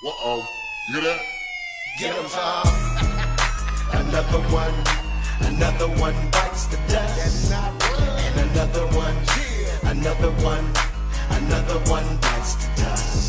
Uh-oh. You hear that? Get 'em, Tom. Another one bites the dust. And another one bites the dust.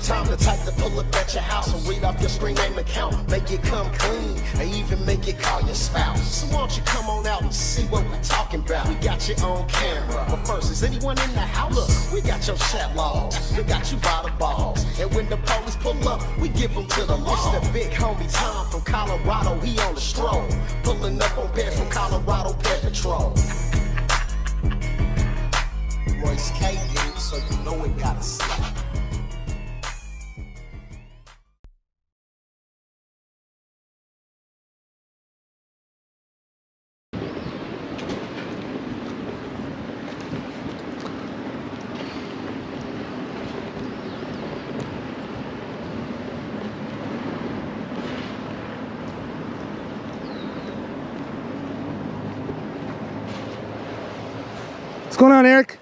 Time to type to pull up at your house and read off your screen name account. Make it come clean, and even make it call your spouse. So won't you come on out and see what we're talking about? We got you on camera, but first, is anyone in the house? Look, we got your chat logs, we got you by the balls. And when the police pull up, we give them to the law. It's the big homie Tom from Colorado, he on the stroll. Pulling up on Bear from Colorado Pet Patrol. Royce K did it, so you know it gotta slap. What's going on, Eric?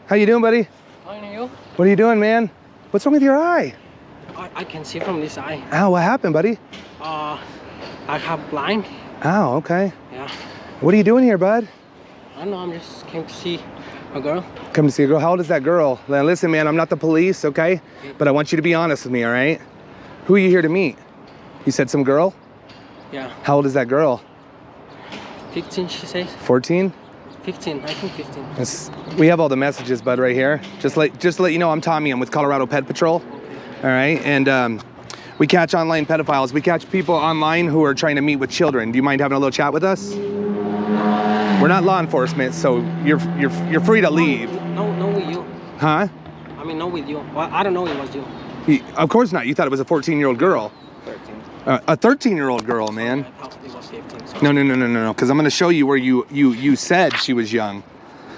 How you doing, buddy? Fine, and you? What are you doing, man? What's wrong with your eye? I can see from this eye. Ow, what happened, buddy? I have blind. Ow, okay. Yeah. What are you doing here, bud? I don't know, I'm just came to see a girl. Come to see a girl. How old is that girl? Now, listen, man, I'm not the police, okay? But I want you to be honest with me, all right? Who are you here to meet? You said some girl? Yeah. How old is that girl? 15, she says. 14? 15, I think 15. We have all the messages, bud, right here. Just to let you know, I'm Tommy. I'm with Colorado Pet Patrol. All right, and we catch online pedophiles. We catch people online who are trying to meet with children. Do you mind having a little chat with us? We're not law enforcement, so you're free to leave. No, with you. Huh? I mean, no with you. Well, I don't know it was you. Of course not. You thought it was a 14-year-old girl. 13. A 13-year-old girl, man. I thought it was 15. So. No. Because I'm going to show you where you said she was young.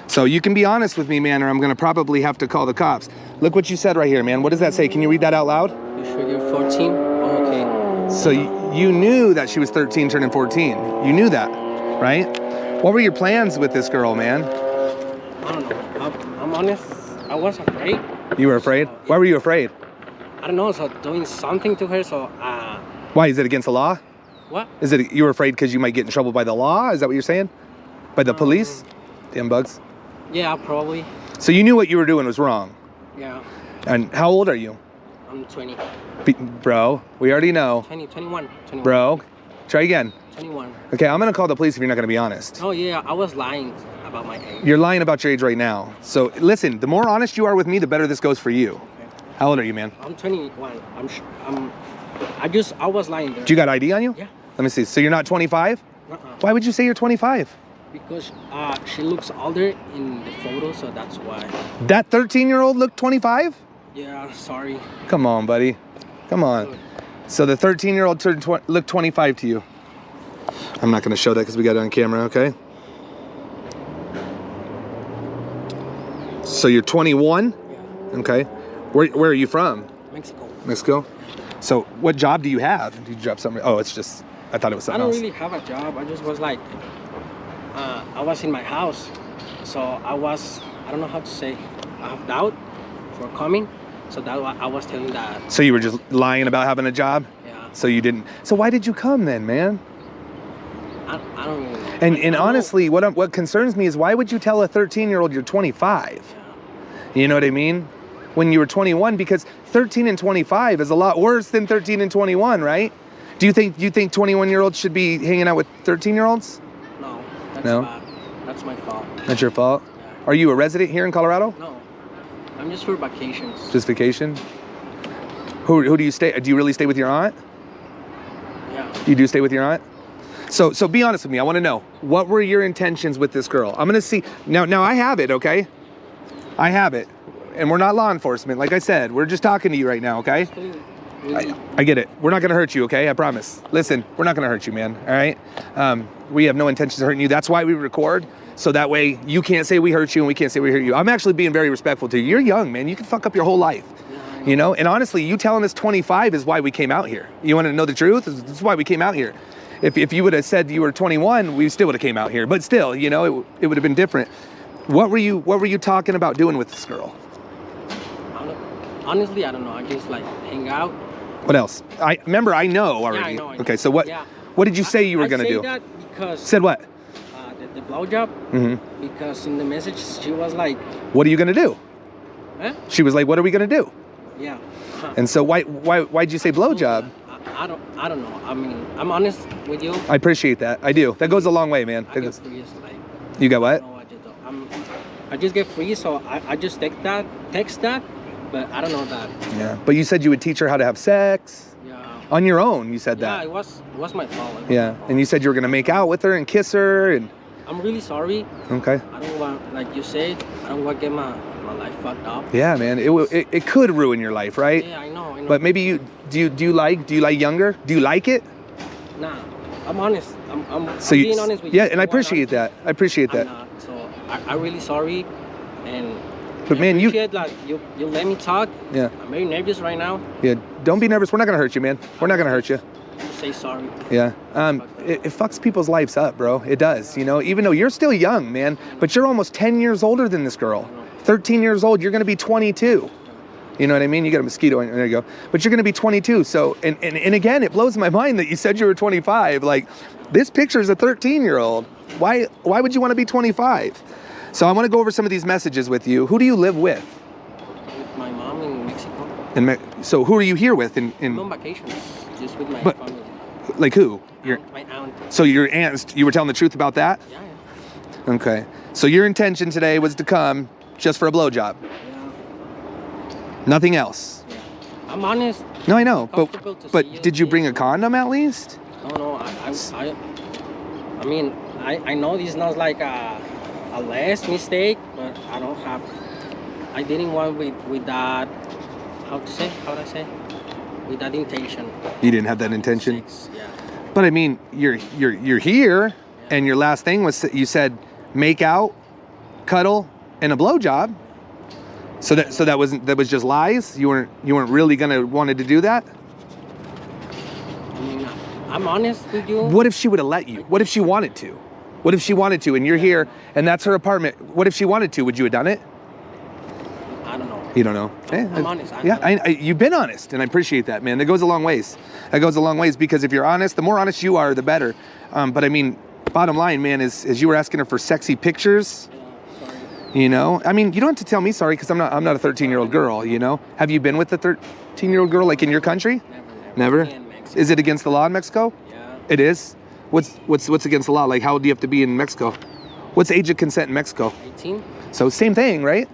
So you can be honest with me, man, or I'm going to probably have to call the cops. Look what you said right here, man. What does that say? Can you read that out loud? You sure you're 14? Oh, okay. So you knew that she was 13 turning 14. You knew that, right? What were your plans with this girl, man? I don't know. I'm honest. I was afraid. You were afraid? Why were you afraid? I don't know. So doing something to her. So. Why? Is it against the law? What? Is it you were afraid because you might get in trouble by the law? Is that what you're saying? By the police? Damn bugs. Yeah, probably. So you knew what you were doing was wrong? Yeah. And how old are you? I'm 20. Bro, we already know. 21. Bro, try again. 21. Okay, I'm gonna call the police if you're not gonna be honest. Oh yeah, I was lying about my age. You're lying about your age right now. So listen, the more honest you are with me, the better this goes for you. Okay. How old are you, man? I'm 21. I was lying there. Do you got ID on you? Yeah. Let me see. So you're not 25? Why would you say you're 25? Because she looks older in the photo, so that's why. That 13-year-old looked 25? Yeah, sorry. Come on, buddy. Come on. So the 13-year-old looked 25 to you. I'm not going to show that because we got it on camera, okay? So you're 21? Yeah. Okay. Where are you from? Mexico. Mexico? So what job do you have? Did you drop something? Oh, it's just, I thought it was something else. I don't really have a job. I just was like, I was in my house. So I don't know how to say, I have doubt for coming. So that I was telling that. So you were just lying about having a job? Yeah. So you didn't, so why did you come then, man? I don't really know. And honestly, what concerns me is why would you tell a 13-year-old you're 25? Yeah. You know what I mean? When you were 21, because 13 and 25 is a lot worse than 13 and 21, right? Do you think 21-year-olds should be hanging out with 13-year-olds? No, that's No? bad. That's my fault. That's your fault? Yeah. Are you a resident here in Colorado? No, I'm just for vacations. Just vacation? Who do you stay? Do you really stay with your aunt? Yeah. You do stay with your aunt? So be honest with me. I want to know, what were your intentions with this girl? I'm going to see. Now I have it, okay? I have it. And we're not law enforcement. Like I said, we're just talking to you right now, okay? I get it. We're not going to hurt you, okay? I promise. Listen, we're not going to hurt you, man, all right? We have no intentions of hurting you. That's why we record, so that way you can't say we hurt you and we can't say we hurt you. I'm actually being very respectful to you. You're young, man. You can fuck up your whole life, you know? And honestly, you telling us 25 is why we came out here. You want to know the truth? This is why we came out here. If you would have said you were 21, we still would have came out here. But still, you know, it would have been different. What were you talking about doing with this girl? Honestly, I don't know. I just like hang out What else? I remember. I know already. Yeah, I know. Okay, so what? Yeah. What did you say you were gonna do? That because Said what? the blowjob. Mm-hmm. Because in the message she was like, What are you gonna do? huh? She was like, what are we gonna do? Yeah. And so why'd you say blowjob? I don't know. I mean, I'm honest with you. I appreciate that. I do. That goes a long way, man. I get free, like, You got what? I don't know what you do. I just get free, so I just text that, but I don't know that. Yeah. But you said you would teach her how to have sex. Yeah. On your own, you said Yeah, that. it was my fault. Yeah. And you said you were gonna make out with her and kiss her and. I'm really sorry. Okay. I don't want, like you said, I don't want to get my life fucked up. Yeah, man. It could ruin your life, right? Yeah, I know. But maybe do you like younger? Do you like it? Nah, I'm honest. I'm you, being honest with you. yeah, and I appreciate that. I appreciate that. I'm not, so I'm really sorry, and But I man, appreciate, like you let me talk. Yeah. I'm very nervous right now. Yeah. Don't be nervous. We're not gonna hurt you, man. We're not gonna hurt you. To say sorry. Yeah. It fucks people's lives up, bro. It does. You know, even though you're still young, man, but you're almost 10 years older than this girl. 13 years old. You're gonna be 22. You know what I mean? You got a mosquito in there you go. But you're gonna be 22. So and again, it blows my mind that you said you were 25. Like, this picture is a 13-year-old. Why would you want to be 25? So I want to go over some of these messages with you. Who do you live with? With my mom in Mexico. So who are you here with? I'm on vacation, just with my But- family. Like who? My aunt. So your aunt, you were telling the truth about that? Yeah. Okay. So your intention today was to come just for a blowjob. Yeah. Nothing else. Yeah. I'm honest. No, I know. Comfortable to see But you did you bring a again. condom at least? No. I mean, I know this is not like a last mistake, but I didn't want with that. How do I say? With that intention. You didn't have that intention. Sex, yeah. But I mean, you're here, and your last thing was you said make out, cuddle, and a blowjob. So that was just lies. You weren't really gonna wanted to do that. I mean, I'm honest with you. What if she would have let you? What if she wanted to? What if she wanted to, and you're here, and that's her apartment? What if she wanted to? Would you have done it? I don't know. You don't know. I'm honest. You've been honest, and I appreciate that, man. That goes a long ways. That goes a long ways because if you're honest, the more honest you are, the better. But I mean, bottom line, man, is you were asking her for sexy pictures. Sorry. You know, I mean, you don't have to tell me sorry because I'm not a 13-year-old girl. You know, have you been with a 13-year-old girl like in your country? Never. Never. Is it against the law in Mexico? Yeah. It is. What's against the law? Like, how old do you have to be in Mexico? What's the age of consent in Mexico? 18. So same thing, right?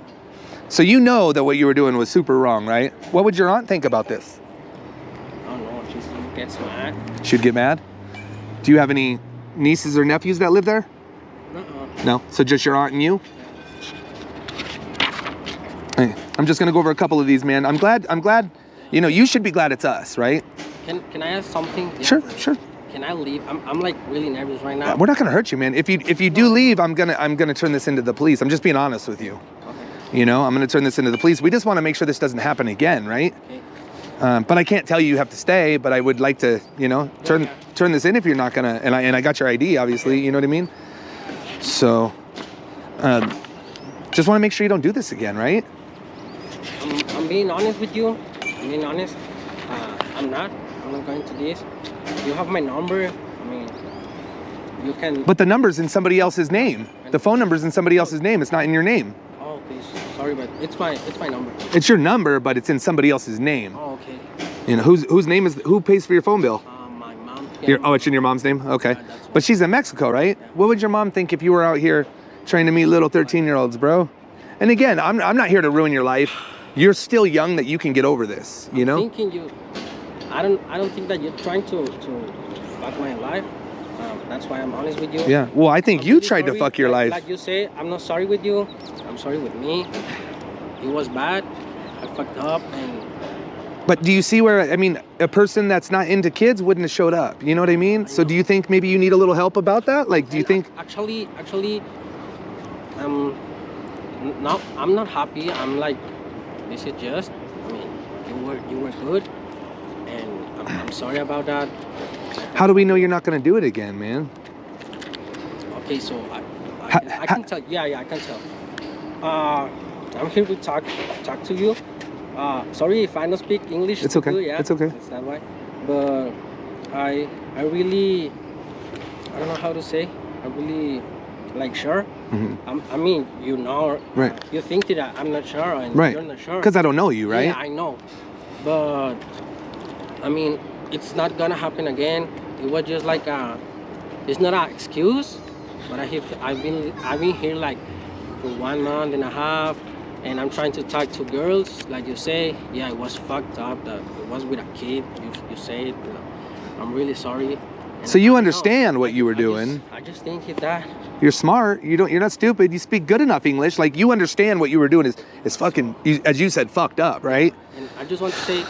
So you know that what you were doing was super wrong, right? What would your aunt think about this? I don't know. She gets mad. She'd get mad? Do you have any nieces or nephews that live there? No? So just your aunt and you? Hey, I'm just gonna go over a couple of these, man. I'm glad, you know, you should be glad it's us, right? Can I ask something? Sure. Can I leave? I'm like really nervous right now. We're not gonna hurt you, man. If you do leave, I'm gonna turn this into the police. I'm just being honest with you. Okay. You know, I'm gonna turn this into the police. We just wanna make sure this doesn't happen again, right? Okay. But I can't tell you have to stay, but I would like to, you know, turn this in if you're not gonna, and I got your ID, obviously, you know what I mean? So, just wanna make sure you don't do this again, right? I'm being honest with you. I'm being honest. I'm not going to this. You have my number. I mean, you can. But the number's in somebody else's name. The phone number's in somebody else's name. It's not in your name. Oh, okay. Sorry, but it's my number. It's your number, but it's in somebody else's name. Oh, okay. You know, whose name is, who pays for your phone bill? My mom. It's in your mom's name? Okay. Yeah, that's But she's in Mexico, right? Yeah. What would your mom think if you were out here trying to meet little 13-year-olds, bro? And again, I'm not here to ruin your life. You're still young that you can get over this, you know? I don't think that you're trying to fuck my life. That's why I'm honest with you. Yeah. Well, I think I'm you really tried to sorry. fuck your life. Like you say, I'm not sorry with you. I'm sorry with me. It was bad. I fucked up and. But do you see where, I mean, a person that's not into kids wouldn't have showed up. You know what I mean? So do you think maybe you need a little help about that? Like, do you think? Actually, no, I'm not happy. I'm like, this is just. I mean, you were good, and I'm sorry about that. How do we know you're not going to do it again, man? Okay, so I can tell. Yeah, I can tell. I'm here to talk to you. Sorry if I don't speak English. It's okay. Too, yeah, It's okay. It's that way. But I really, I don't know how to say. I really like sure. I mean, you know, Right. You think that I'm not sure, and Right. you're not sure. Because I don't know you, right? Yeah, I know. But I mean, it's not gonna happen again. It was just like it's not an excuse. But I've been here like for 1 month and a half, and I'm trying to talk to girls, like you say. Yeah, it was fucked up. That it was with a kid. You say it. I'm really sorry. And So you I know, understand what you were doing. I just think that. You're smart. You're not stupid. You speak good enough English. Like, you understand what you were doing is fucking, as you said, fucked up, right? And I just want to say,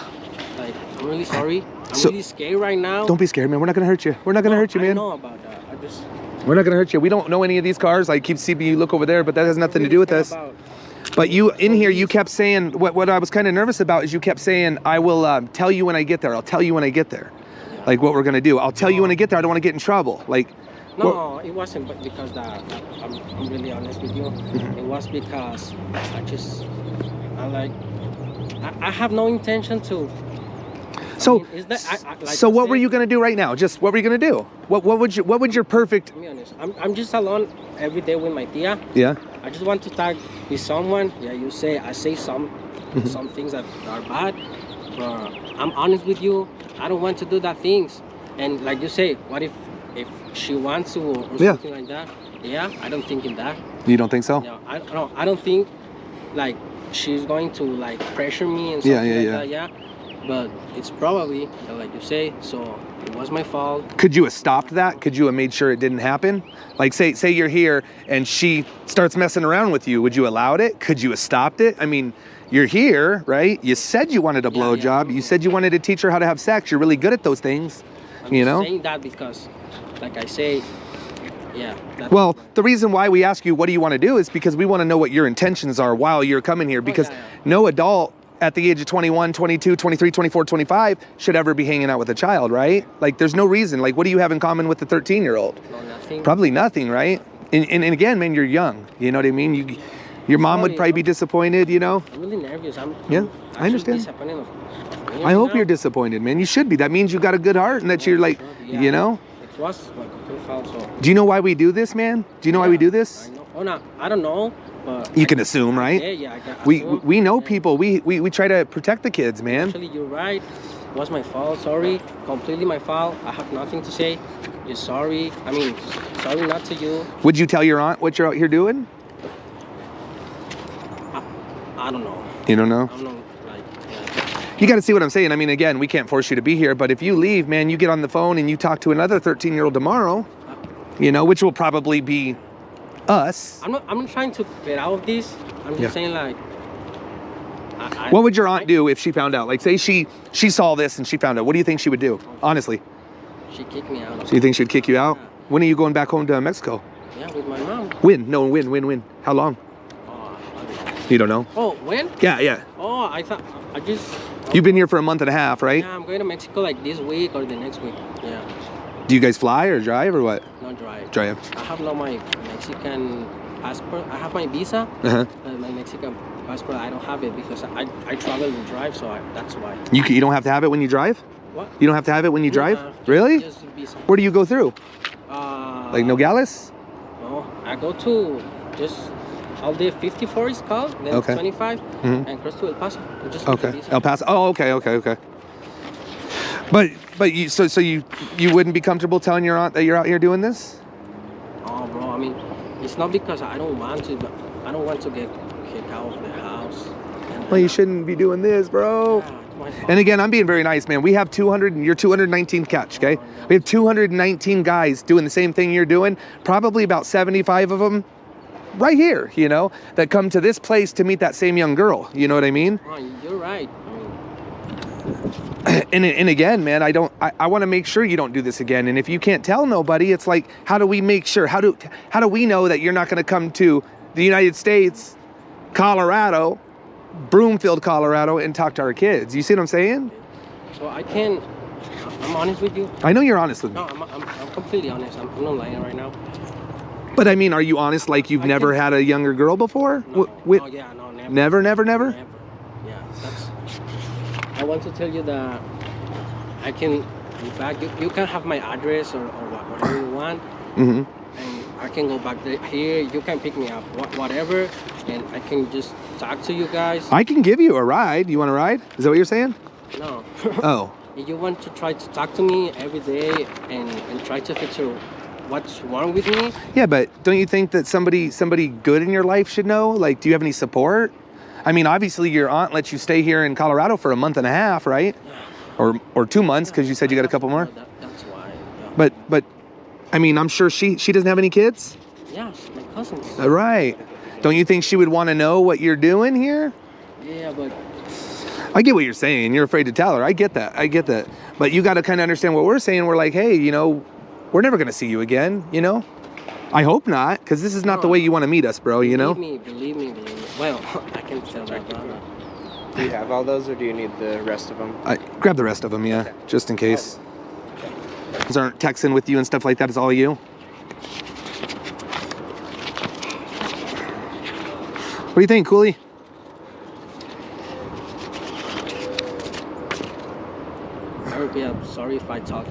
like, I'm really sorry. I'm So- really scared right now. Don't be scared, man. We're not gonna hurt you. We're not gonna hurt you, I man. know about that. We're not gonna hurt you. We don't know any of these cars. I keep seeing you look over there, but that has nothing to do with us. But you, in here, you kept saying, what I was kind of nervous about is you kept saying, I will tell you when I get there. I'll tell you when I get there. Like, what we're gonna do. I'll tell you when I get there. I don't want to get in trouble. Like, No, it wasn't because that. I'm really honest with you. It was because I have no intention to. so, I mean, is that, like so I what were said, you gonna do right now? Just what were you gonna do? What would your perfect? To be honest, I'm just alone every day with my tia. Yeah. I just want to talk with someone. Yeah, I say some things that are bad, but I'm honest with you. I don't want to do that things. And like you say, what if she wants to or something like that? Yeah, I don't think in that. You don't think so? Yeah, I don't think like she's going to like pressure me and something like that. Yeah, but it's probably like you say. So it was my fault. Could you have stopped that? Could you have made sure it didn't happen? Like, say you're here and she starts messing around with you. Would you allowed it? Could you have stopped it? I mean, you're here, right? You said you wanted a blowjob. You said you wanted to teach her how to have sex. You're really good at those things. I'm you just know? saying that because, like I say, yeah. Well, the reason why we ask you what do you want to do is because we want to know what your intentions are while you're coming here. Because no adult at the age of 21, 22, 23, 24, 25 should ever be hanging out with a child, right? Like, there's no reason. Like, what do you have in common with the 13-year-old? No, nothing. Probably nothing, right? And again, man, you're young. You know what I mean? Your mom would probably be disappointed, you know? I'm really nervous. I understand. Disappointed of me I hope now. you're disappointed, man. You should be. That means you got a good heart and that you're like, you know? It was like a good fault, so. Do you know why we do this, man? Do you know why we do this? I know. Oh, no, I don't know, but. You can assume, right? Yeah. We know people. We try to protect the kids, man. Actually, you're right. It was my fault. Sorry. Completely my fault. I have nothing to say. You're sorry. I mean, sorry not to you. Would you tell your aunt what you're out here doing? I don't know. You don't know? I don't know. You got to see what I'm saying. I mean, again, we can't force you to be here, but if you leave, man, you get on the phone and you talk to another 13-year-old tomorrow, you know, which will probably be us. I'm not trying to get out of this. I'm just saying, like. What would your aunt do if she found out? Like, say she saw this and she found out. What do you think she would do? Honestly. She kicked me out. So you think she'd kick you out? When are you going back home to Mexico? Yeah, with my mom. When? No, when? How long? You don't know? Oh, when? Yeah. Oh, I thought, You've been here for a month and a half, right? Yeah, I'm going to Mexico like this week or the next week. Yeah. Do you guys fly or drive or what? Not drive. Drive. I have now my Mexican passport. I have my visa. My Mexican passport, I don't have it because I travel and drive, so that's why. You don't have to have it when you drive? What? You don't have to have it when you drive? Really? Just visa. Where do you go through? Like Nogales? No, I go to just all the 54 is called, then 25, and cross to El Paso. Just El Paso. Oh, okay. But you wouldn't be comfortable telling your aunt that you're out here doing this? Oh, bro. I mean, it's not because I don't want to, but I don't want to get kicked out of the house. Well, you shouldn't be doing this, bro. Yeah, it's my fault. And again, I'm being very nice, man. We have 200, and you're 219 catch, okay? We have 219 guys doing the same thing you're doing. Probably about 75 of them right here, you know, that come to this place to meet that same young girl. You know what I mean? Oh, you're right. And again, man, I want to make sure you don't do this again. And if you can't tell nobody, it's like, how do we make sure? How do we know that you're not going to come to the United States, Colorado, Broomfield, Colorado, and talk to our kids? You see what I'm saying? So I'm honest with you. I know you're honest with me. No, I'm completely honest. I'm not lying right now. But I mean, are you honest like you've never had a younger girl before? No, never. Never? Never. Yeah, want to tell you that I can, in fact, you can have my address or whatever you want, and I can go back there. Here, you can pick me up, whatever, and I can just talk to you guys. I can give you a ride. You want a ride? Is that what you're saying? No. Oh. If you want to try to talk to me every day and try to fix what's wrong with me. Yeah, but don't you think that somebody good in your life should know? Like, do you have any support? I mean, obviously your aunt lets you stay here in Colorado for a month and a half, right? Yeah. Or 2 months, because you said you got a couple more. That's why. Yeah. But I mean, I'm sure she doesn't have any kids. Yeah, my cousins. Right. Don't you think she would want to know what you're doing here? Yeah, but I get what you're saying. You're afraid to tell her. I get that. But you got to kind of understand what we're saying. We're like, hey, you know, we're never going to see you again, you know? I hope not, because this is not the way you want to meet us, bro, you know? Believe me. Well, I can tell that, brother. Do you have all those, or do you need the rest of them? Grab the rest of them, yeah, just in case. These aren't texting with you and stuff like that. It's all you. What do you think, Cooley? I'm sorry if I talk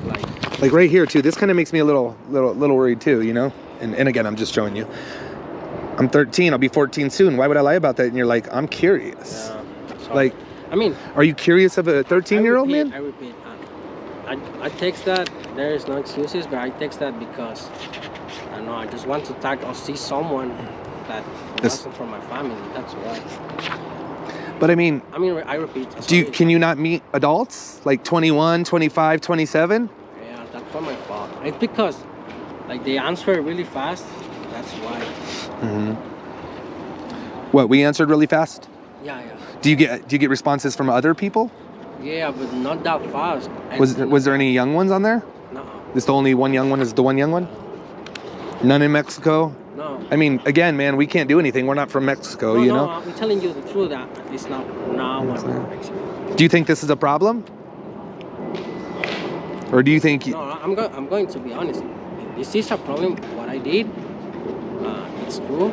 like right here too. This kind of makes me a little worried too, you know. And again, I'm just showing you. I'm 13. I'll be 14 soon. Why would I lie about that? And you're like, I'm curious. Yeah, like, I mean, are you curious of a 13-year-old man? I repeat. I text that. There is no excuses, but I text that because I know I just want to talk or see someone that wasn't from my family. That's why. But I mean, I repeat. Can you not meet adults like 21, 25, 27? Yeah, that's not my fault. It's because like they answer really fast. That's why. What, we answered really fast? Yeah. Do you get responses from other people? Yeah, but not that fast. Was there any young ones on there? No. Is the only one young one? Is the one young one? None in Mexico? No. I mean, again, man, we can't do anything. We're not from Mexico, you know? I'm telling you the truth that it's not one from Mexico. Do you think this is a problem? Or do you think... No, I'm going to be honest. This is a problem. What I did, it's true.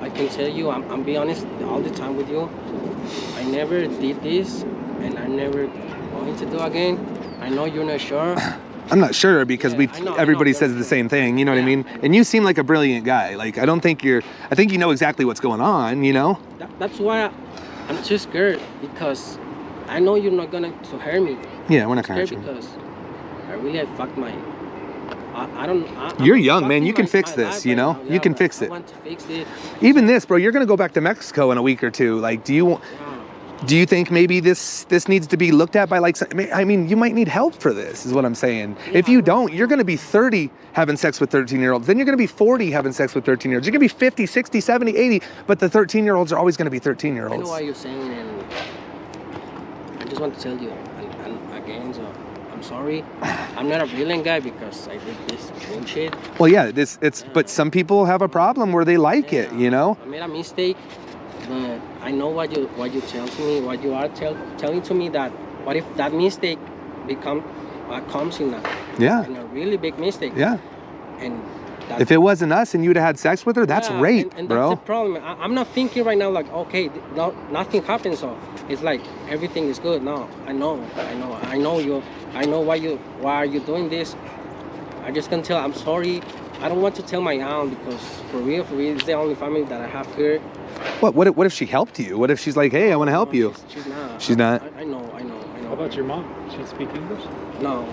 I can tell you, I'm being honest all the time with you. I never did this, and I'm never going to do again. I know you're not sure. I'm not sure because everybody says the true. same thing, you know what I mean? And you seem like a brilliant guy. Like, I think you know exactly what's going on, you know? That's why I'm too scared, because I know you're not going to hurt me. Yeah, we're not going to hurt you. Because I fucked my... You're young, man. You can fix this, you know? You can fix it. I want to fix it. Even this, bro, you're going to go back to Mexico in a week or two. Like, do you think maybe this needs to be looked at by, like, I mean, you might need help for this, is what I'm saying. Yeah, if you don't, you're going to be 30 having sex with 13-year-olds. Then you're going to be 40 having sex with 13-year-olds. You're going to be 50, 60, 70, 80, but the 13-year-olds are always going to be 13-year-olds. I know what you're saying, and I just want to tell you, and again, so I'm sorry. I'm not a brilliant guy because I did this bullshit. Well, yeah, but some people have a problem where they like it, you know? I made a mistake, but I know what you tell to me, what you are telling to me, that what if that mistake comes in a really big mistake. Yeah. And if it wasn't us and you'd have had sex with her, that's rape, and bro. That's the problem. I'm not thinking right now like, okay, no, nothing happened, so it's like everything is good. No, I know you. I know why are you doing this. I just can tell. I'm sorry. I don't want to tell my aunt because for real, it's the only family that I have here. What if she helped you? What if she's like, hey, I want to help you? She's not. She's not. I know. How about your mom? She speak English? No,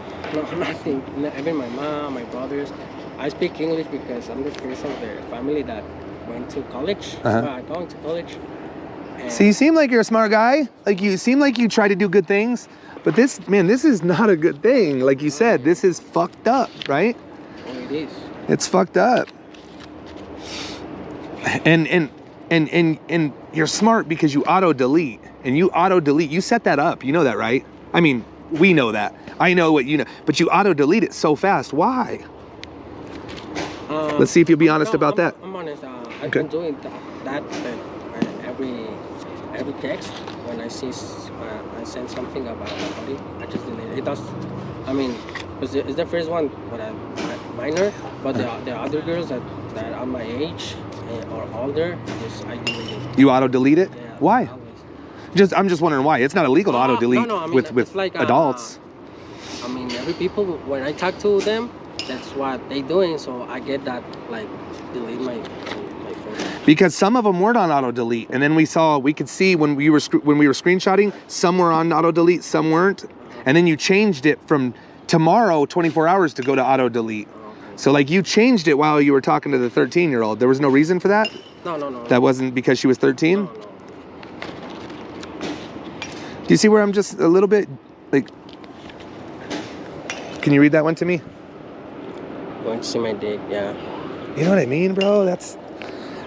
nothing. Even my mom, my brothers. I speak English because I'm the first of the family that went to college. Going to college. So you seem like you're a smart guy. Like, you seem like you try to do good things. But this is not a good thing. Like you said, this is fucked up, right? Oh, it is. It's fucked up. And you're smart because you auto-delete. And you set that up. You know that, right? I mean, we know that. I know what you know. But you auto-delete it so fast. Why? Let's see if you'll be honest about that. I'm honest. I've been doing that every text when I see I send something about somebody, I just delete it. It does. I mean, it's the first one, but I'm minor. But the other girls that are my age or older, I delete it. You auto-delete it? Yeah, Why? Always. I'm just wondering why. It's not illegal to auto delete no, I mean, with it's like, adults. I mean, every people, when I talk to them, that's what they doing. So I get that, like, delete my phone. Because some of them weren't on auto delete, and then we could see when we were screenshotting, some were on auto delete, some weren't, and then you changed it from tomorrow 24 hours to go to auto delete. So like you changed it while you were talking to the 13-year-old. There was no reason for that? No. That wasn't because she was 13? No. Do you see where I'm just a little bit like, can you read that one to me? Going to see my dick, yeah. You know what I mean, bro? That's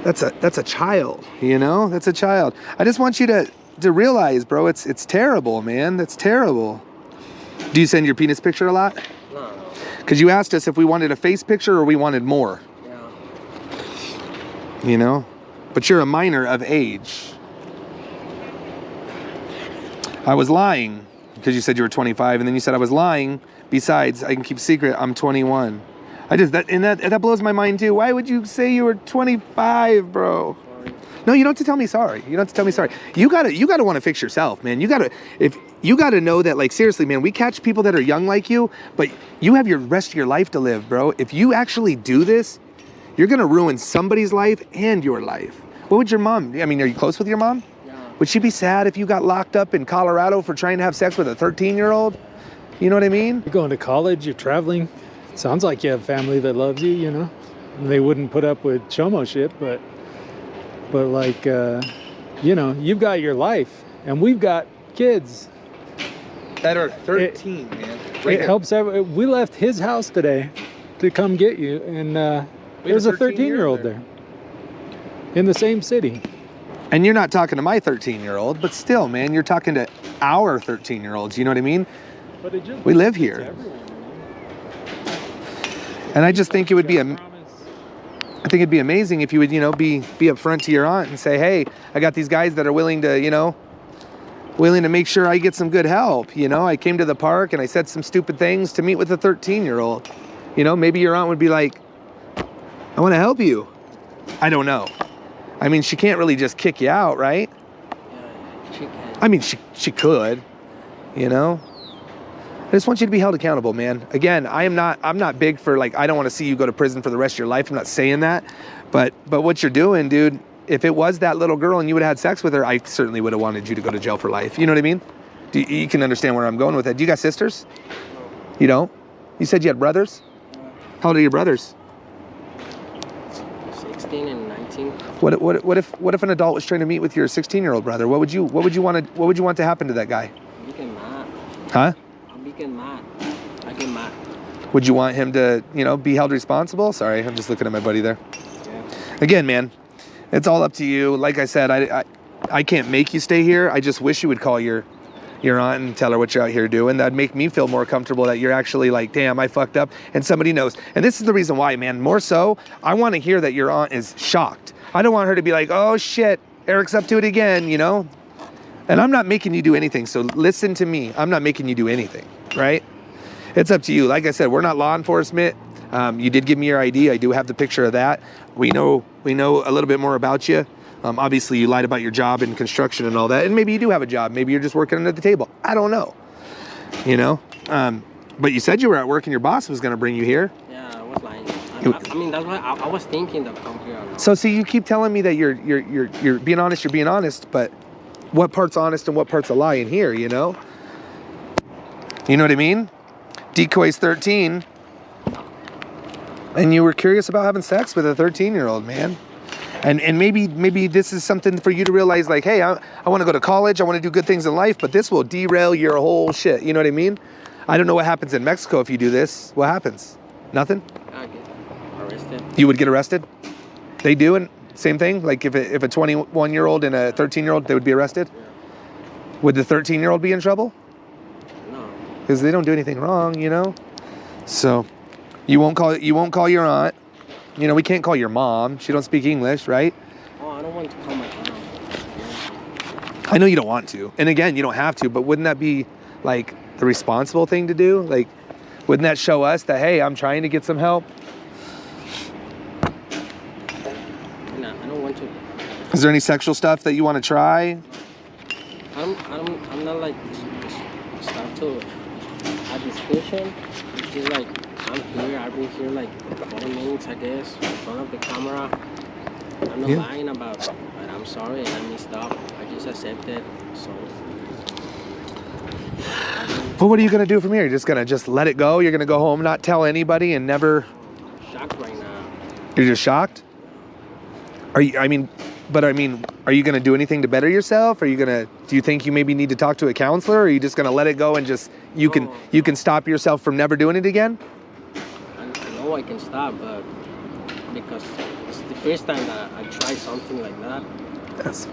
a child, you know? That's a child. I just want you to realize, bro, it's terrible, man. That's terrible. Do you send your penis picture a lot? No. Because you asked us if we wanted a face picture or we wanted more. Yeah. You know? But you're a minor of age. I was lying because you said you were 25, and then you said I was lying. Besides, I can keep secret, I'm 21. That blows my mind too. Why would you say you were 25, bro? Sorry. No, you don't have to tell me sorry. You don't have to tell me sorry. You gotta want to fix yourself, man. You gotta know that, like, seriously, man, we catch people that are young like you, but you have your rest of your life to live, bro. If you actually do this, you're gonna ruin somebody's life and your life. What would your mom, I mean, are you close with your mom? Yeah. Would she be sad if you got locked up in Colorado for trying to have sex with a 13-year-old? You know what I mean? You're going to college, you're traveling. Sounds like you have family that loves you, you know? And they wouldn't put up with chomo shit, but like, you know, you've got your life, and we've got kids. That are 13, man. It helps. We left his house today to come get you, and there's a 13-year-old there in the same city. And you're not talking to my 13-year-old, but still, man, you're talking to our 13-year-olds. You know what I mean? But it just we live here. Everyone, and I just think it would be I think it'd be amazing if you would, you know, be upfront to your aunt and say, hey, I got these guys that are willing to make sure I get some good help. You know, I came to the park and I said some stupid things to meet with a 13-year-old. You know, maybe your aunt would be like, I want to help you. I don't know. I mean, she can't really just kick you out, right? Yeah, she can. I mean, she could, you know? I just want you to be held accountable, man. Again, I'm not big for, like, I don't want to see you go to prison for the rest of your life. I'm not saying that. But what you're doing, dude, if it was that little girl and you would have had sex with her, I certainly would have wanted you to go to jail for life. You know what I mean? You can understand where I'm going with that. Do you got sisters? No. You don't? You said you had brothers? How old are your brothers? 16 and 19. What if an adult was trying to meet with your 16-year-old brother? What would you want to happen to that guy? You get mad. Huh? I get mad. Would you want him to, you know, be held responsible? Sorry, I'm just looking at my buddy there. Yeah. Again, man, it's all up to you. Like I said, I can't make you stay here. I just wish you would call your aunt and tell her what you're out here doing. That'd make me feel more comfortable that you're actually like, damn, I fucked up, and somebody knows. And this is the reason why, man. More so, I want to hear that your aunt is shocked. I don't want her to be like, oh shit, Erick's up to it again, you know? And I'm not making you do anything, so listen to me. I'm not making you do anything, right? It's up to you. Like I said, we're not law enforcement. You did give me your ID. I do have the picture of that. We know a little bit more about you. Obviously, you lied about your job in construction and all that, and maybe you do have a job. Maybe you're just working under the table. I don't know, you know? But you said you were at work and your boss was going to bring you here. Yeah, I was lying. I mean, that's why I was thinking to come here. So see, you keep telling me that you're being honest, you're being honest, but what part's honest and what part's a lie in here, you know? You know what I mean? Decoy's 13, and you were curious about having sex with a 13-year-old, man. And maybe this is something for you to realize, like, hey, I want to go to college, I want to do good things in life, but this will derail your whole shit. You know what I mean? I don't know what happens in Mexico if you do this. What happens? Nothing? I get arrested. You would get arrested? They do, and same thing? Like if a 21-year-old and a 13-year-old, they would be arrested? Yeah. Would the 13-year-old be in trouble? No. Because they don't do anything wrong, you know? So you won't call your aunt. You know, we can't call your mom. She don't speak English, right? Oh, I don't want to call my mom. I know you don't want to. And again, you don't have to, but wouldn't that be like the responsible thing to do? Like, wouldn't that show us that, hey, I'm trying to get some help? No, I don't want to. Is there any sexual stuff that you want to try? I I'm not like start to a discussion. It's just like I'm here. I've been here like 40 minutes, I guess, in front of the camera. I'm not lying about it, but I'm sorry and I messed up. I just accepted. So. But what are you gonna do from here? You're just gonna let it go? You're gonna go home, not tell anybody, and never? I'm shocked right now. You're just shocked? Are you? I mean, are you gonna do anything to better yourself? Do you think you maybe need to talk to a counselor? Or are you just gonna let it go and just you can stop yourself from never doing it again? I know I can stop, but because it's the first time that I tried something like that. Yes.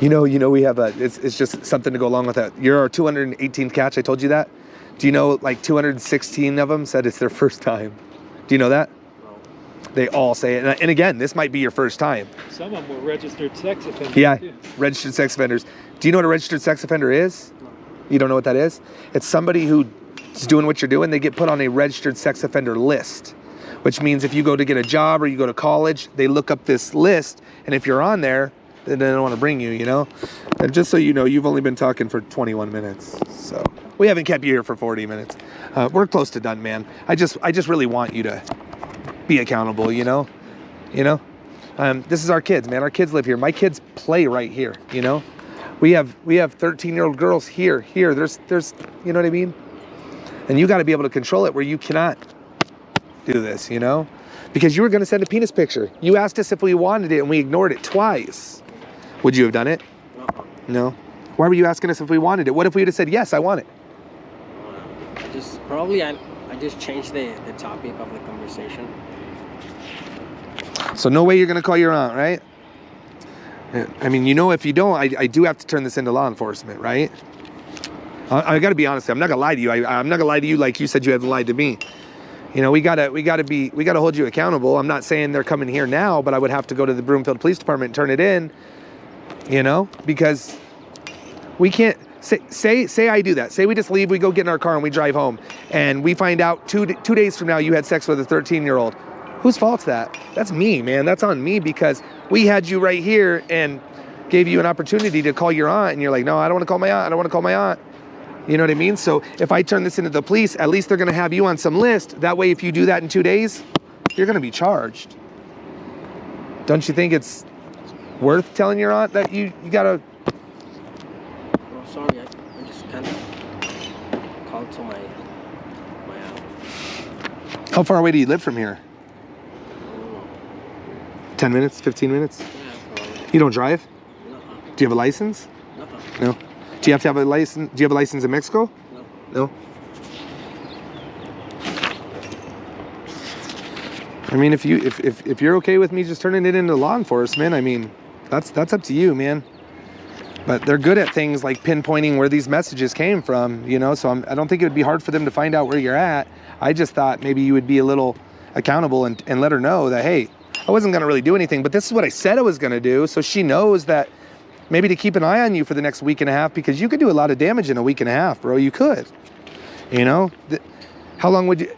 You know, we have it's just something to go along with that. You're our 218th catch. I told you that. Do you know like 216 of them said it's their first time? Do you know that? No. They all say it. And again, this might be your first time. Some of them were registered sex offenders. Yeah, too. registered sex offenders. Do you know what a registered sex offender is? No. You don't know what that is? It's somebody who's doing what you're doing. They get put on a registered sex offender list, which means if you go to get a job or you go to college, they look up this list. And if you're on there, then they don't want to bring you, you know? And just so you know, you've only been talking for 21 minutes. So we haven't kept you here for 40 minutes. We're close to done, man. I just really want you to be accountable, you know? This is our kids, man. Our kids live here. My kids play right here, you know? We have 13-year-old girls here. There's, you know what I mean? And you got to be able to control it where you cannot do this, you know? Because you were going to send a penis picture. You asked us if we wanted it and we ignored it twice. Would you have done it? No. Why were you asking us if we wanted it? What if we would have said, yes, I want it? I just changed the topic of the conversation. So no way you're going to call your aunt, right? I mean, you know, if you don't, I do have to turn this into law enforcement, right? I got to be honest. I'm not going to lie to you. I'm not going to lie to you like you said you haven't lied to me. You know, we gotta hold you accountable. I'm not saying they're coming here now, but I would have to go to the Broomfield Police Department and turn it in, you know, because we can't say I do that. Say we just leave, we go get in our car and we drive home and we find out two days from now you had sex with a 13-year-old. Whose fault's that? That's me, man. That's on me because we had you right here and gave you an opportunity to call your aunt and you're like, no, I don't want to call my aunt. I don't want to call my aunt. You know what I mean? So if I turn this into the police, at least they're going to have you on some list. That way, if you do that in 2 days, you're going to be charged. Don't you think it's worth telling your aunt that you got to... Oh, sorry. I just kind of called to my aunt. How far away do you live from here? I don't know. 10 minutes? 15 minutes? Yeah, probably. You don't drive? No. Do you have a license? No. Do you have to have a license? Do you have a license in Mexico? No. I mean, if you're okay with me just turning it into law enforcement, I mean, that's up to you, man. But they're good at things like pinpointing where these messages came from, you know. So I don't think it would be hard for them to find out where you're at. I just thought maybe you would be a little accountable and let her know that, hey, I wasn't gonna really do anything, but this is what I said I was gonna do, so she knows that. Maybe to keep an eye on you for the next week and a half because you could do a lot of damage in a week and a half, bro. You could, you know. How long would you?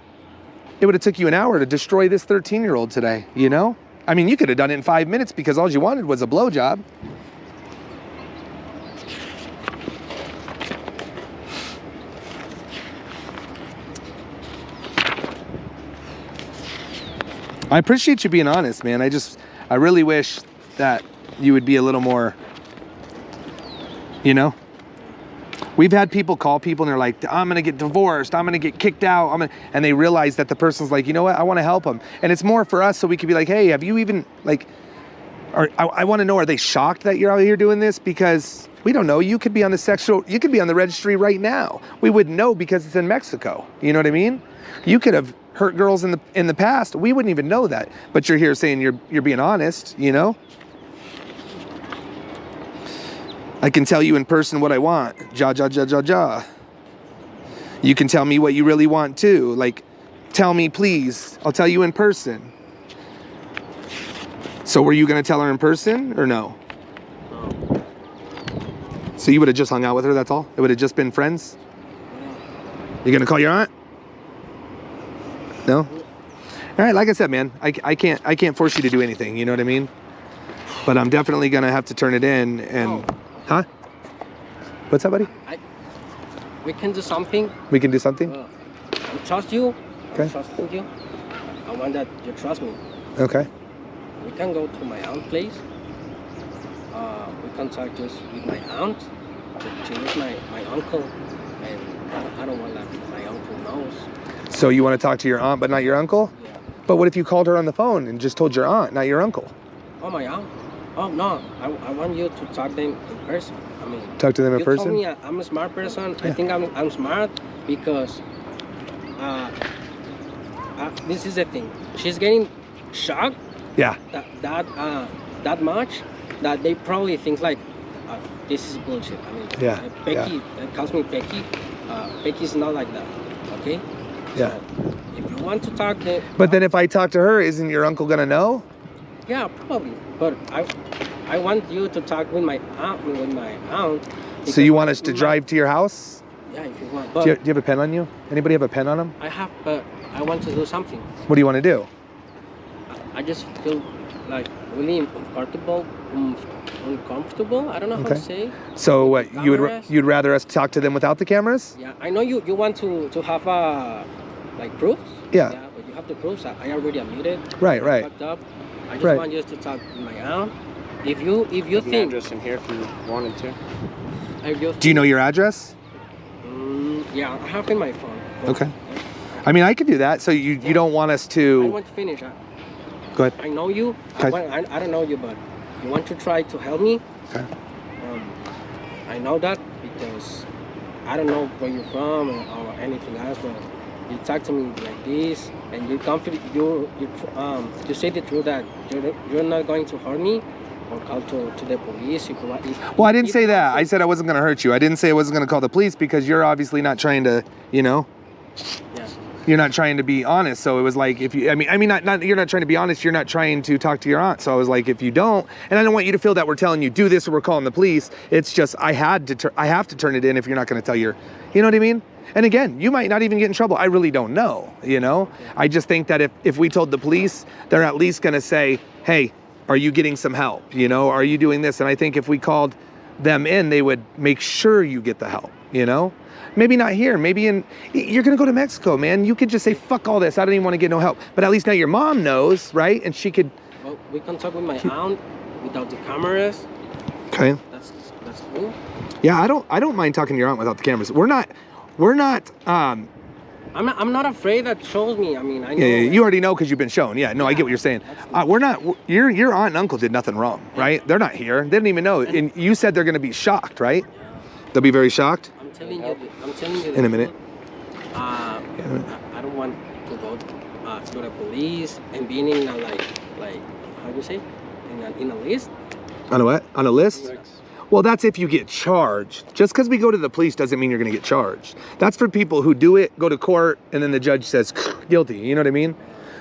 It would have took you an hour to destroy this 13-year-old today, you know. I mean, you could have done it in 5 minutes because all you wanted was a blowjob. I appreciate you being honest, man. I really wish that you would be a little more. You know, we've had people call people and they're like, I'm going to get divorced. I'm going to get kicked out. And they realize that the person's like, you know what? I want to help them. And it's more for us so we could be like, hey, have you even like, or I want to know, are they shocked that you're out here doing this? Because we don't know. You could be on you could be on the registry right now. We wouldn't know because it's in Mexico. You know what I mean? You could have hurt girls in the past. We wouldn't even know that. But you're here saying you're being honest, you know? I can tell you in person what I want. Ja. You can tell me what you really want too. Like, tell me please. I'll tell you in person. So were you going to tell her in person or no? No. So you would have just hung out with her, that's all? It would have just been friends? You going to call your aunt? No? All right, like I said, man, I can't force you to do anything, you know what I mean? But I'm definitely going to have to turn it in and... Oh. Huh? What's up, buddy? We can do something. We can do something? I trust you. Okay. I'm trusting you. I want that you trust me. Okay. We can go to my aunt's place. We can talk just with my aunt. She is my uncle. And I don't want that my uncle knows. So you want to talk to your aunt, but not your uncle? Yeah. But what if you called her on the phone and just told your aunt, not your uncle? Oh, my aunt? Oh, no. I want you to talk to them in person. I mean, Talk to them in you person? told me I'm a smart person. Yeah. I think I'm smart because this is the thing. She's getting shocked Yeah. that much that they probably think like this is bullshit. I mean, Yeah, Becky calls me Becky. Becky's not like that. Okay. Yeah. So if you want to talk, then. But then if I talk to her, isn't your uncle gonna know? Yeah, probably. But I want you to talk with my aunt. So you want us to drive to your house? Yeah, if you want. But Do you have a pen on you? Anybody have a pen on them? I have, but I want to do something. What do you want to do? I just feel like really uncomfortable. I don't know how to say. So what Cameras? you'd rather us talk to them without the cameras? Yeah, I know you want to have like proofs. Yeah. But you have the proofs. I already admitted. Right, I right. fucked up. I just Right. want you to talk with my aunt. If you An think, address in here if you wanted to. Do you know your address? Yeah, I have in my phone. Okay. I mean, I could do that. So you don't want us I to... want to finish. Go ahead. I know you. Okay. I don't know you, but you want to try to help me. Okay. I know that because I don't know where you're from or anything else, but you talk to me like this, and you're confident. You say the truth that you're not going to hurt me or call to the police. Well, I didn't say that. I said I wasn't going to hurt you. I didn't say I wasn't going to call the police because you're obviously not trying to, Yeah. you're not trying to be honest. So it was like, if you, I mean, not you're not trying to be honest. You're not trying to talk to your aunt. So I was like, if you don't, and I don't want you to feel that we're telling you do this or we're calling the police. It's just I have to turn it in if you're not going to tell you know what I mean? And again, you might not even get in trouble. I really don't know. I just think that if we told the police, they're at least going to say, hey, are you getting some help? Are you doing this? And I think if we called them in, they would make sure you get the help. Maybe not here. Maybe you're going to go to Mexico, man. You could just say, fuck all this. I don't even want to get no help. But at least now your mom knows, right? And she could... Well, we can talk with my aunt without the cameras. Okay. That's cool. Yeah, I don't mind talking to your aunt without the cameras. We're not... I'm not afraid that shows me. I mean, I know. Yeah, you already know because you've been shown. Yeah, no, I get what you're saying. We're not... Your aunt and uncle did nothing wrong, right? They're not here. They didn't even know. And you said they're going to be shocked, right? Yeah. They'll be very shocked? I'm telling you. In a minute. I don't want to go to the police and being in a like how do you say in a list. On a what? On a list? Well, that's if you get charged. Just because we go to the police doesn't mean you're going to get charged. That's for people who do it, go to court, and then the judge says guilty. You know what I mean?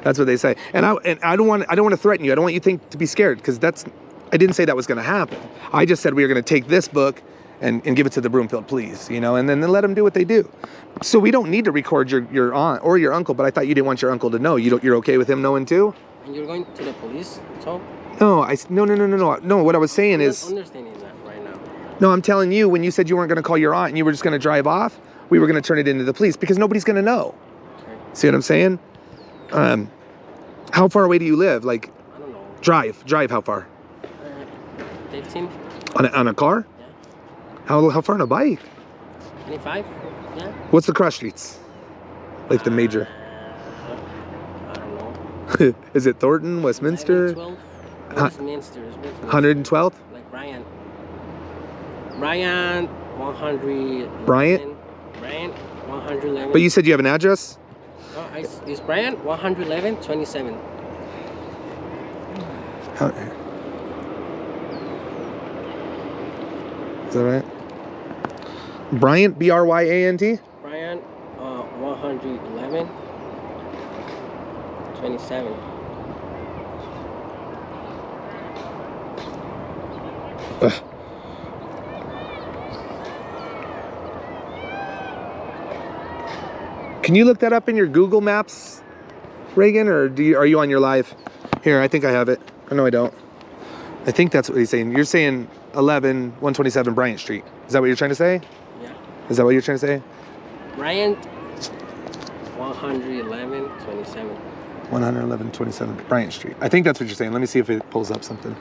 That's what they say. And I don't want to threaten you. I don't want you to be scared because I didn't say that was going to happen. I just said we were going to take this book and give it to the Broomfield police, and then let them do what they do. So we don't need to record your aunt or your uncle, but I thought you didn't want your uncle to know. You're okay with him knowing too? And you're going to the police, so? No, no. What I was saying is... I'm understanding that right now. No, I'm telling you, when you said you weren't going to call your aunt and you were just going to drive off, we were going to turn it into the police because nobody's going to know. Okay. See what I'm saying? How far away do you live? Like, I don't know. drive how far? 15. On a car? Yeah. How far on a bike? 25. Yeah. What's the cross streets? Like the major. I don't know. Is it Thornton, Westminster? 112. Westminster. 112th? Like Bryant, 100. Bryant? Bryant, 111. But you said you have an address? No, it's Bryant, 111, 27. Is that right? Bryant, Bryant? Bryant, 111, 27. Ugh. Can you look that up in your Google Maps, Reagan, or are you on your live? Here, I think I have it. Oh, no, I don't. I think that's what he's saying. You're saying 127 Bryant Street. Is that what you're trying to say? Yeah. Is that what you're trying to say? Bryant, 111-27. 111-27 Bryant Street. I think that's what you're saying. Let me see if it pulls up something.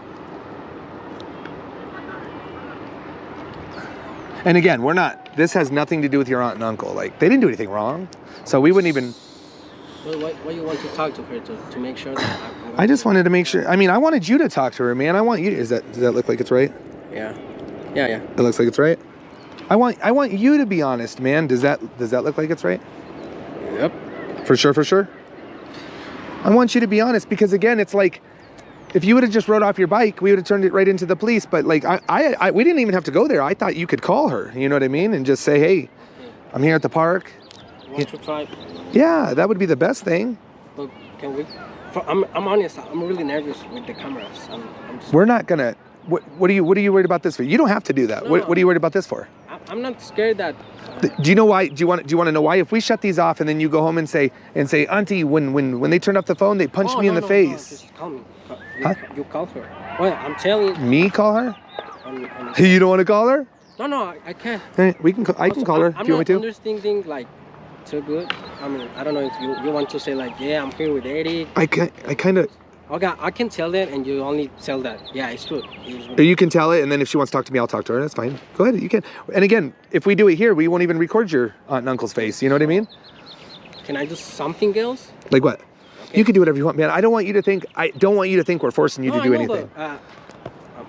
And again, this has nothing to do with your aunt and uncle. Like, they didn't do anything wrong. So we wouldn't even... Well, why you want to talk to her to make sure that I just wanted to make sure. I mean, I wanted you to talk to her, man. I want you to... Does that look like it's right? Yeah. Yeah. It looks like it's right? I want you to be honest, man. Does that look like it's right? Yep. For sure? I want you to be honest, because again, it's like, if you would have just rode off your bike, we would have turned it right into the police. But like, we didn't even have to go there. I thought you could call her, you know what I mean? And just say, hey, I'm here at the park. Want to try? Yeah, that would be the best thing. Look, can we? I'm honest. I'm really nervous with the cameras. I'm just, We're not gonna. What are you worried about this for? You don't have to do that. No. What are you worried about this for? I'm not scared that. Do you know why? Do you want to know why? If we shut these off and then you go home and say, Auntie, when they turned off the phone, they punched me in the face. No, just call me. Huh? You call her. Well, I'm telling you. Me call her? I'm, You don't want to call her? No, I can't. Hey, I can call her if you want me to. I'm not understanding like too good. I mean, I don't know if you want to say like, yeah, I'm here with Erick. I kind of. Okay, I can tell that, and you only tell that. Yeah, it's true. You can tell it, and then if she wants to talk to me, I'll talk to her. That's fine. Go ahead, you can. And again, if we do it here, we won't even record your aunt and uncle's face. You know what I mean? Can I do something else? Like what? Okay. You can do whatever you want, man. I don't want you to think we're forcing you to do anything. But,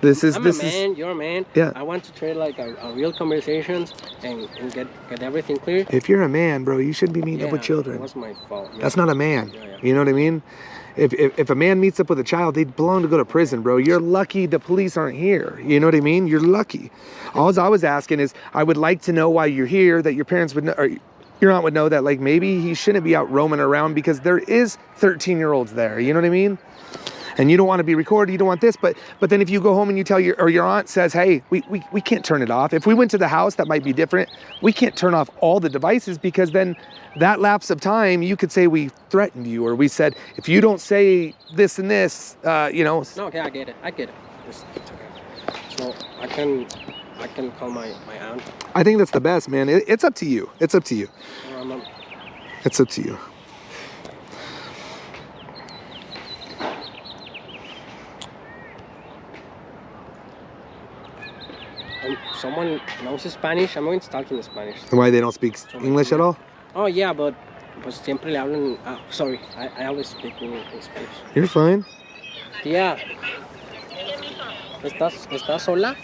I'm a man. You're a man. Yeah. I want to trade like a real conversations and get everything clear. If you're a man, bro, you shouldn't be meeting up with children. It was my fault. Yeah. That's not a man. Yeah. You know what I mean? If a man meets up with a child, they belong to go to prison, bro. You're lucky the police aren't here. You know what I mean? You're lucky. All I was asking is, I would like to know why you're here, that your parents would know, or your aunt would know that, like, maybe he shouldn't be out roaming around because there is 13-year-olds there. You know what I mean? And you don't want to be recorded, you don't want this, but then if you go home and you tell your aunt says, hey, we can't turn it off. If we went to the house, that might be different. We can't turn off all the devices, because then that lapse of time, you could say we threatened you, or we said, if you don't say this and this, you know. No, okay, I get it. It's okay. So I can call my aunt. I think that's the best, man. It's up to you. It's up to you. It's up to you. Someone knows Spanish. I'm going to talk in Spanish. Why they don't speak English at all? Oh yeah, but pues siempre le hablan. Sorry, I always speak in Spanish. You're fine. Tía, ¿estás sola?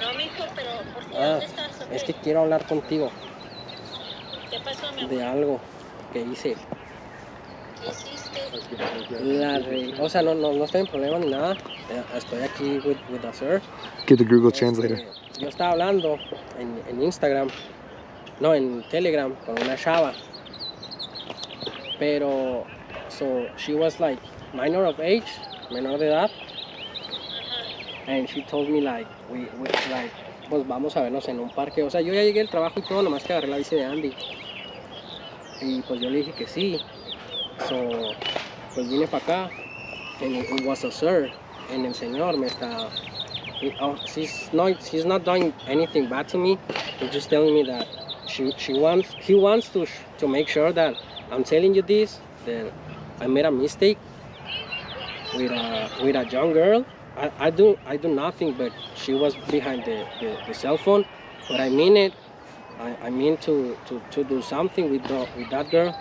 No, mijo, pero ¿por qué? Ah, ¿Dónde estás? es que quiero hablar contigo ¿Qué pasó, mi amor? de algo que hice. ¿Qué hiciste? O sea, no estoy en problema ni nada. Estoy aquí with the sir. Get the Google Translator. Yo estaba hablando en Instagram, no, en Telegram, con una chava. Pero, so she was like menor de edad. And she told me like, we like, pues vamos a vernos en un parque. O sea, yo ya llegué al trabajo y todo, nomás que agarré la bici de Andy. Y pues yo le dije que sí. So, pues vine para acá. And it was a sir. And el señor me está... he's not doing anything bad to me. He's just telling me that he wants to make sure that I'm telling you this, that I made a mistake with a young girl. I do nothing, but she was behind the cell phone. But I mean it. I mean to do something with that girl,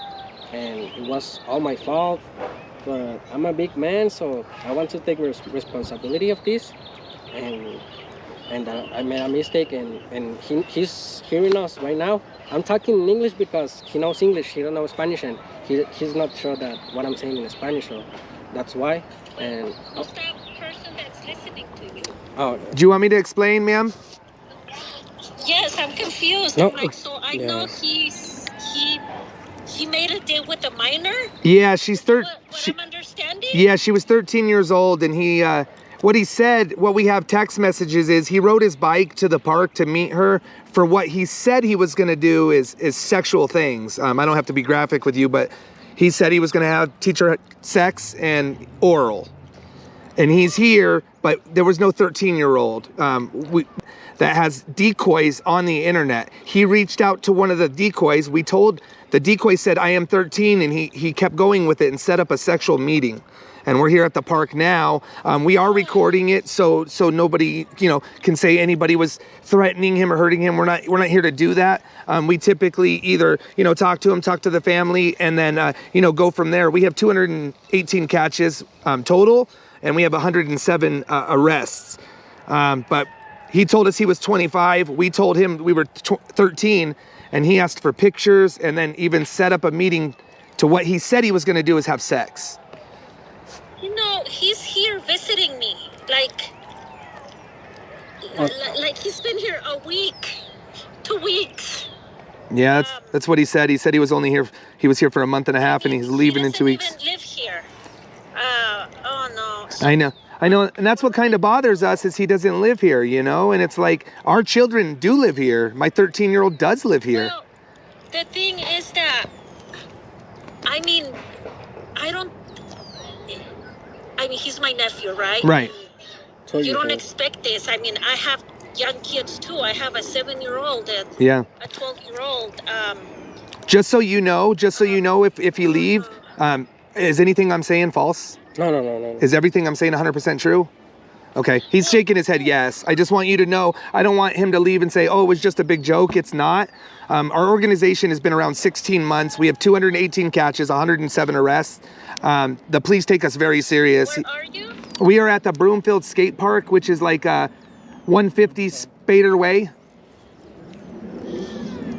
and it was all my fault. But I'm a big man, so I want to take responsibility of this. And I made a mistake, and he's hearing us right now. I'm talking in English because he knows English, he don't know Spanish, and he's not sure that what I'm saying in Spanish, so that's why. And Who's that person that's listening to you? oh, Do you want me to explain, ma'am? Yes, I'm confused. No, I'm like, so I yeah. know he made a deal with a minor? Yeah, she's What I'm understanding? Yeah, she was 13 years old, and he, what he said, what we have text messages is, he rode his bike to the park to meet her for what he said he was gonna do is sexual things. I don't have to be graphic with you, but he said he was gonna teach her sex and oral. and he's here, but there was no 13-year-old that has decoys on the internet. He reached out to one of the decoys. The decoy said, I am 13, and he kept going with it and set up a sexual meeting. And we're here at the park now. We are recording it so nobody, can say anybody was threatening him or hurting him. We're not here to do that. We typically either, talk to him, talk to the family, and then, go from there. We have 218 catches total, and we have 107 arrests. But he told us he was 25. We told him we were 13, and he asked for pictures and then even set up a meeting to what he said he was going to do is have sex. He's here visiting me. Like he's been here a week, 2 weeks. Yeah, that's what he said. He said he was here for a month and a half, and he's leaving in 2 weeks. He doesn't even live here. Oh no. I know, and that's what kind of bothers us is he doesn't live here, and it's like our children do live here. My 13-year-old does live here. Well, the thing is that, he's my nephew, right? Right. So you don't expect this. I have young kids too. I have a 7-year-old and a 12-year-old. Just so you know, if you leave, is anything I'm saying false? No. Is everything I'm saying 100% true? Okay, he's shaking his head yes. I just want you to know, I don't want him to leave and say, oh, it was just a big joke. It's not. Our organization has been around 16 months. We have 218 catches, 107 arrests. The police take us very serious. Where are you? We are at the Broomfield Skate Park, which is like 150 Spader Way.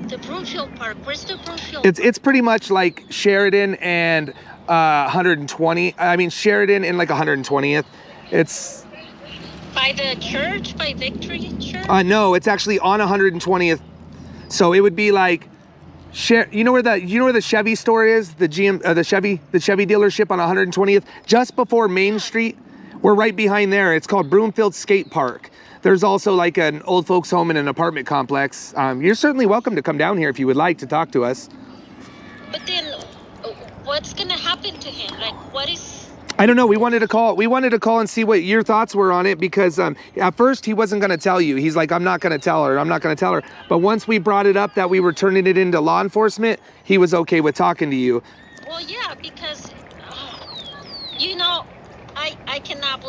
The Broomfield Park. Where's the Broomfield? It's pretty much like Sheridan and 120. Sheridan and like 120th. It's by the church, by Victory Church. No, it's actually on 120th. So it would be like, you know where the Chevy store is, the Chevy dealership on 120th, just before Main Street. We're right behind there. It's called Broomfield Skate Park. There's also like an old folks home and an apartment complex. You're certainly welcome to come down here if you would like to talk to us. But then, what's gonna happen to him? Like, what is? I don't know. We wanted to call and see what your thoughts were on it because at first he wasn't going to tell you. He's like, I'm not going to tell her. But once we brought it up that we were turning it into law enforcement, he was okay with talking to you. Well, yeah, because, I cannot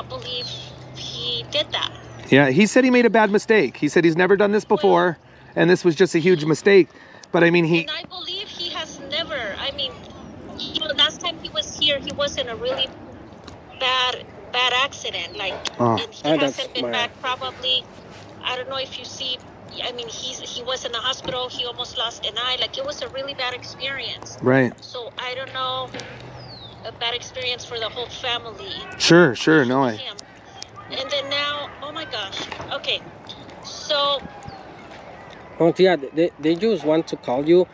believe he did that. Yeah, he said he made a bad mistake. He said he's never done this before, and this was just a huge mistake. But And I believe he has never, last time he was here, he was in a really bad accident. And he hasn't been back probably, I don't know if you see, he was in the hospital, he almost lost an eye. Like, it was a really bad experience. Right. So, I don't know, a bad experience for the whole family. Sure, no. And then now, oh my gosh. Okay, so... Oh, yeah, they just want to call you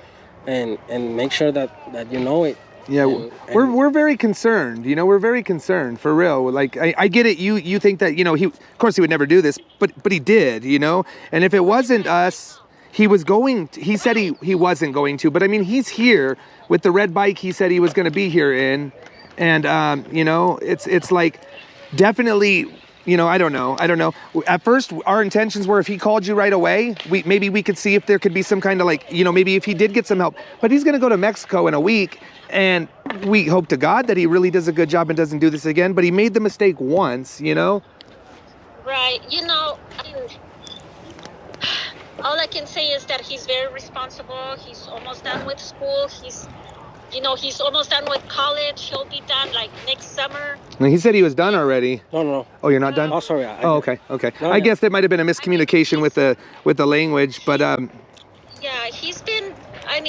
and make sure that you know it. Yeah, we're very concerned. We're very concerned for real. Like I get it. You think that he, of course, he would never do this, but he did. And if it wasn't us, he was going. He said he wasn't going to. But he's here with the red bike. He said he was going to be here in, and it's like definitely. I don't know. At first, our intentions were if he called you right away, maybe we could see if there could be some kind of maybe if he did get some help. But he's going to go to Mexico in a week, and we hope to God that he really does a good job and doesn't do this again. But he made the mistake once, Right. All I can say is that he's very responsible. He's almost done with school. He's almost done with college. He'll be done next summer. He said he was done already. No. Oh, you're not done? Oh, sorry. Okay. No, I guess there might have been a miscommunication with the language, but yeah, he's been. I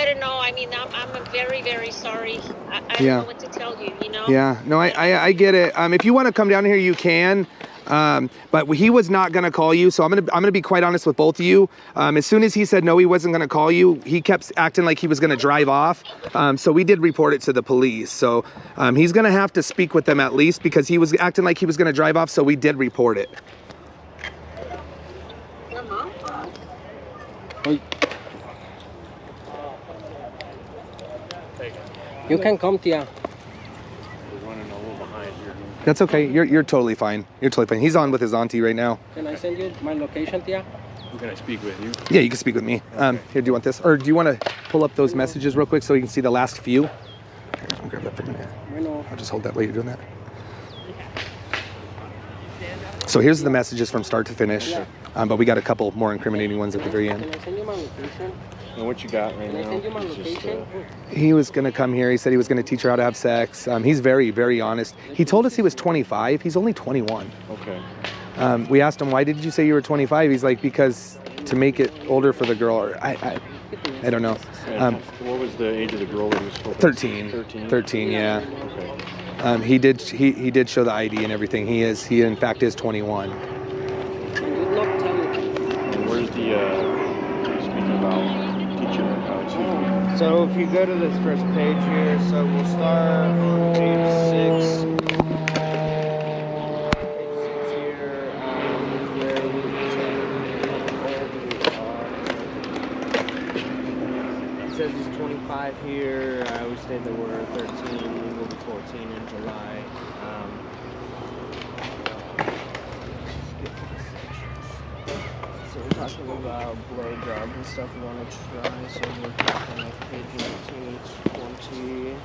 don't know. I'm very, very sorry. I don't know what to tell you. Yeah. No, I get it. If you want to come down here, you can. But he was not going to call you, so I'm gonna be quite honest with both of you. As soon as he said no, he wasn't going to call you, he kept acting like he was going to drive off. So we did report it to the police. So he's going to have to speak with them at least because he was acting like he was going to drive off. So we did report it. You can come, Tia. That's okay. You're totally fine. You're totally fine. He's on with his auntie right now. Can I send you my location, Tia? Who can I speak with? You? Yeah, you can speak with me. Here, do you want this? Or do you want to pull up those messages real quick so you can see the last few? Here, I'll grab that for a minute. I'll just hold that while you're doing that. So here's the messages from start to finish. But we got a couple more incriminating ones at the very end. Can I send you my location? And what you got right Can I now? send you my is just, location? He was going to come here. He said he was going to teach her how to have sex. He's very, very honest. He told us he was 25. He's only 21. okay. We asked him, why did you say you were 25? He's like, because to make it older for the girl. Or I don't know. And what was the age of the girl that he was supposed to 13. 13? 13, yeah. Okay. He did show the ID and everything. He in fact is 21. And where's the, speaking about teaching her how to... So if you go to this first page here, so we'll start on page 6. Here, where we it says he's 25 here. We say that we're 13. We will be 14 in July. So we're talking about blowjob and stuff we want to try. So we're talking like page 19 to 20.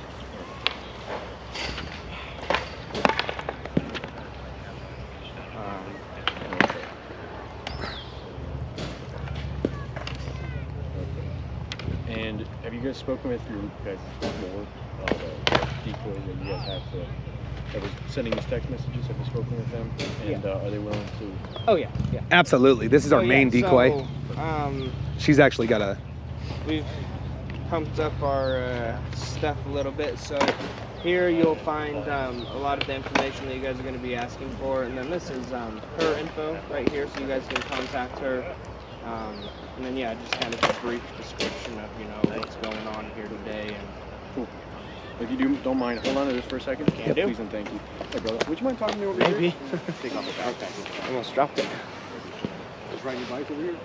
And have you guys spoken with your guys more decoy that you guys have that was sending these text messages? Have you spoken with them? And are they willing to? Oh yeah. Absolutely. This is our main decoy. So, She's actually got a... we've pumped up our stuff a little bit. So here you'll find a lot of the information that you guys are going to be asking for. And then this is her info right here, so you guys can contact her. And then just kind of a brief description of what's going on here today. And Cool. If you don't mind, hold on to this for a second. Can do. Please and thank you. Hey, brother, would you mind talking to me over Maybe. here? Take off the back. I almost dropped it. Just riding your bike over here.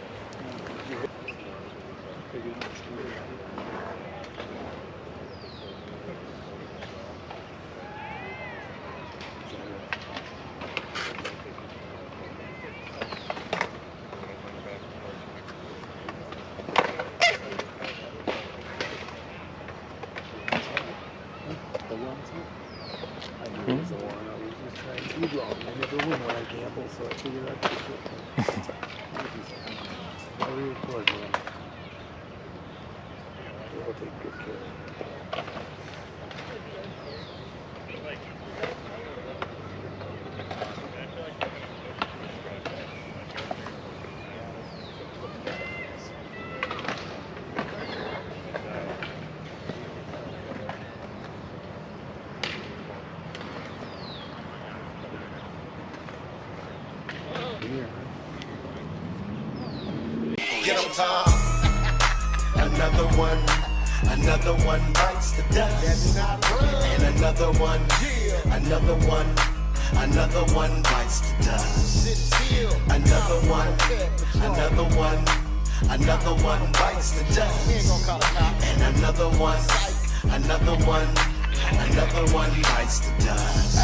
Get on time. Another one bites the dust. And another one bites the dust. Another one bites the dust. And another one bites the dust.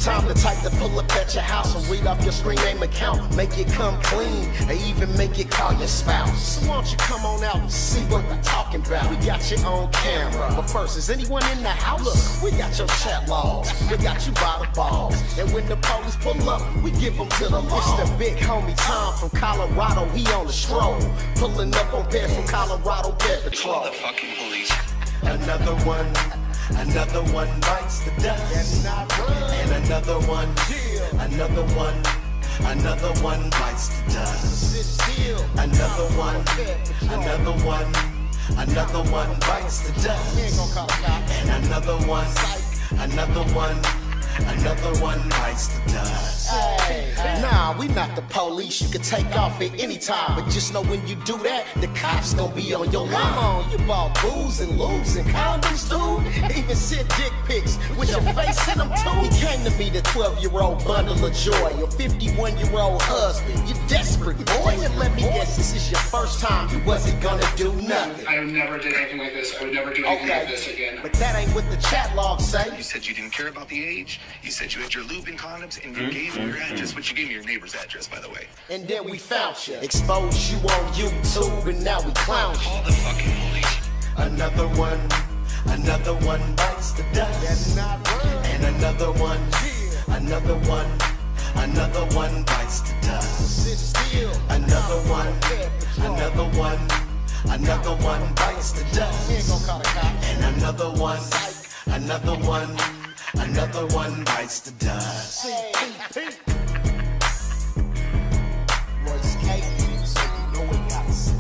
Time to type to pull up at your house and read off your screen name account. Make it come clean, and even make it call your spouse. So why don't you come on out and see what we're talking about? We got you on camera, but first, is anyone in the house? Look, we got your chat logs, we got you by the balls. And when the police pull up, we give them to the law. It's the big homie Tom from Colorado, he on the stroll. Pulling up on Bear from Colorado Bear Patrol. The fucking police. Another one bites the dust. And another one bites the dust. Another one bites the dust. And another one bites the dust. Nah, we not the police. You can take off at any time, but just know when you do that, the cops gonna be on your line. Come on, you bought booze and lubes and condoms, dude. Even sent dick pics with your face in them too. He came to me, the 12-year-old bundle of joy. Your 51-year-old husband, you desperate boy. And let me guess, this is your first time you wasn't gonna do nothing. I never did anything like this. I would never do anything like this again. But that ain't what the chat logs say. You said you didn't care about the age. You said you had your lube and condoms, and you gave me your address, but you gave me your neighbor's address, by the way. And then we found you, exposed you on YouTube, and now we clown you. Call the fucking police. Another one bites the dust. That's not right. And another one bites the dust. Sit still. Another one bites the dust. And another one bites the dust. What's cake? So you know what gotta say.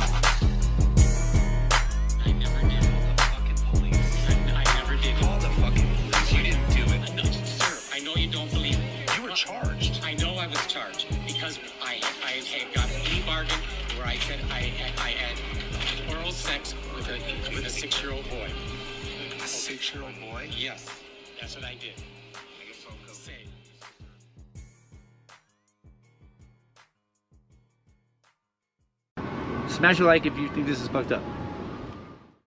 I never did call the fucking police. I never did call the fucking police. You didn't do it. No, sir, I know you don't believe me. You were charged. I know I was charged because I had got a plea bargain where I said I had oral sex with a 6-year-old boy. A 6-year-old boy? Yes, that's what I did. Say. Smash a like if you think this is fucked up.